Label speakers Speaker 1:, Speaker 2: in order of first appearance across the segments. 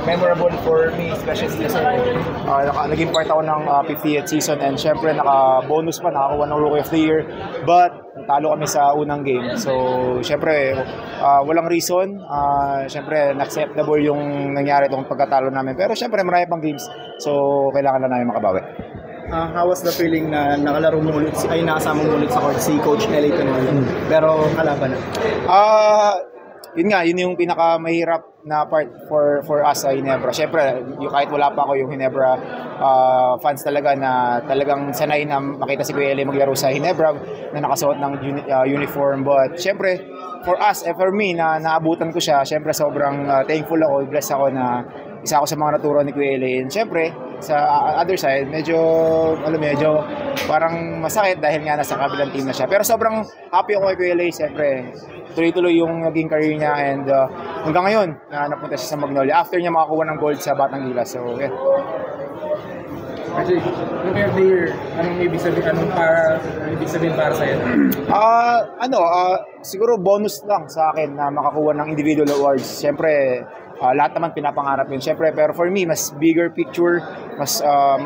Speaker 1: Memorable for me, especially kasi naging part ako ng 50th season and syempre naka-bonus pa, nakakuha ng Rookie of the Year, but talo kami sa unang game. So syempre walang reason, syempre unacceptable yung nangyari itong pagkatalo namin, pero syempre marami pang games, so kailangan na namin makabawi.
Speaker 2: How was the feeling na nakalaro mo ulit, nakasama mo ulit sa court si Coach L.A. Tenorio, pero kalaban na?
Speaker 1: Yun nga, yun yung pinakamahirap na part for us sa Ginebra. Siyempre, kahit wala pa ako, yung Ginebra fans talaga na talagang sanay na makita si Kuya L.A. maglaro sa Ginebra na nakasuot ng uniform. But siyempre, for us, for me, na naabutan ko siya, siyempre sobrang thankful ako, blessed ako na isa ako sa mga naturo ni Kuya L.A. And siyempre, sa other side, medyo parang masakit dahil nga nasa kabilang team na siya. Pero sobrang happy ako kay Kuya L.A. Siyempre, tuloy-tuloy yung naging career niya and hanggang ngayon napunta siya sa Magnolia after niya makakuha ng gold sa Batang Gilas. So, yeah.
Speaker 3: Actually, Rookie of the Year, anong ibig sabihin para sa'yo?
Speaker 1: Siguro bonus lang sa akin na makakuha ng individual awards. Siyempre, lahat naman pinapangarap yun. Siyempre, pero for me, mas bigger picture, mas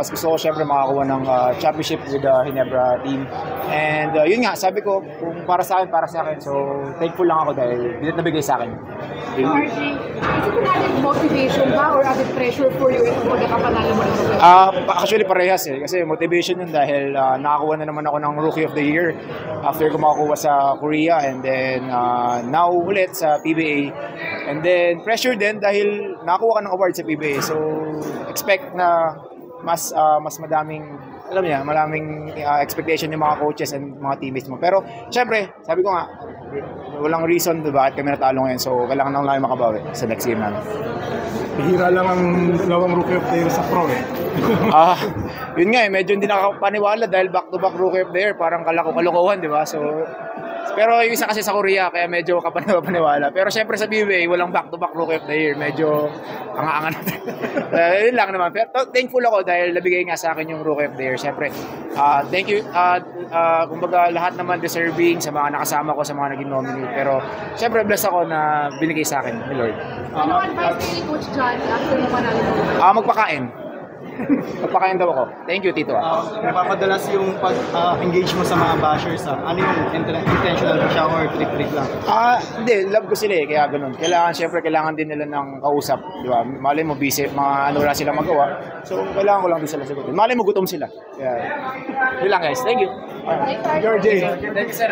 Speaker 1: gusto ko siyempre makakuha ng championship with the Ginebra team. And yun nga, sabi ko, kung para sa akin. So, thankful lang ako dahil bilit nabigay sa akin.
Speaker 4: RJ, is it an added motivation ba or added pressure for you kung magkakapanalo mo ng
Speaker 1: Actually, parehas eh. Kasi motivation yun dahil nakakuha na naman ako ng Rookie of the Year after ko makakuha sa Korea and then now ulit sa PBA. And then pressure din dahil nakakuha ka ng award sa PBA. So expect na mas madaming maraming expectation yung mga coaches and mga teammates mo. Pero syempre, sabi ko nga, walang reason bakit kami natalo ngayon. So kailangan lang namin makabawi sa next game namin.
Speaker 2: Hira lang ang dalawang Rookie of the Year sa pro eh.
Speaker 1: Yun nga eh, medyo hindi nakakapaniwala dahil back-to-back Rookie of the Year, parang kalokohan, di ba? So, pero yung isa kasi sa Korea, kaya medyo kapaniwala. Pero syempre sa PBA, walang back-to-back Rookie of the Year. Medyo anga-anga natin. Yun lang naman. Pero thankful ako dahil nabigay nga sa akin yung Rookie of the Year. Syempre, thank you. Kumbaga, lahat naman deserving sa mga nakasama ko, sa mga naging nominee. Pero syempre, blessed ako na binigay sa akin ni Lord.
Speaker 4: Ano advice ni Coach John after mo manalo?
Speaker 1: Magpakain. Magpakain daw ako. Thank you, Tito.
Speaker 2: Napapadalas yung pag-engage mo sa mga bashers. Ano yung intentional ba siya or trick-trick lang?
Speaker 1: Hindi. Love ko sila eh. Kaya ganun. Kailangan din nila ng kausap. Di ba? Malay mo, busy. Wala silang magawa. So, kailangan ko lang din sila sagutin. Malay mo, gutom sila. Kaya, yun lang guys. Thank you.
Speaker 2: Georgie.
Speaker 3: Thank you, sir.